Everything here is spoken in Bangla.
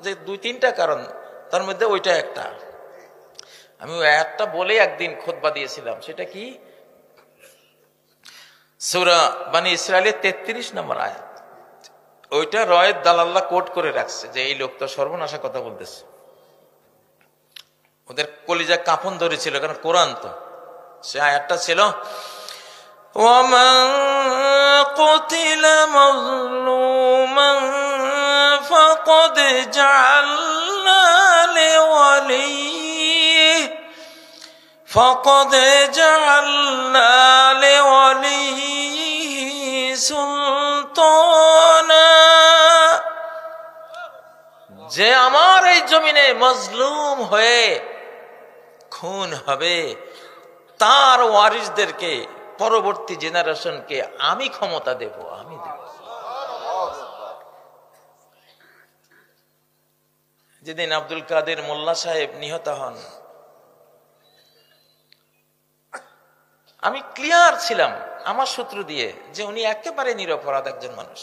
যে 2-3টা কারণ, তার মধ্যে ওইটা একটা। আমি একটা বলে একদিন খুতবা দিয়েছিলাম, সেটা কি, সূরা বনী ইসরাইলের 33 নম্বর আয়াত। ওইটা রয়েত দালাল্লাহ কোট করে রাখছে যে এই লোক তো সর্বনাশা কথা বলতেছে। ওদের কলিজা কাঁপন ধরেছিল, কারণ কোরআন তো। সে আয়াতটা ছিল, ওয়ামান কুতিলা মাজলুমান ফাকাদ জাআলনা লিওয়ালিহি সুলতানা, যে আমার এই জমিনে মজলুম হয়ে খুন হবে তার ওয়ারিসদেরকে, পরবর্তী জেনারেশনকে আমি ক্ষমতা দেব, আমি দেব। যেদিন আব্দুল কাদের মোল্লা সাহেব নিহত হন, আমি ক্লিয়ার ছিলাম আমার সূত্র দিয়ে যে উনি একেবারে নিরপরাধ একজন মানুষ।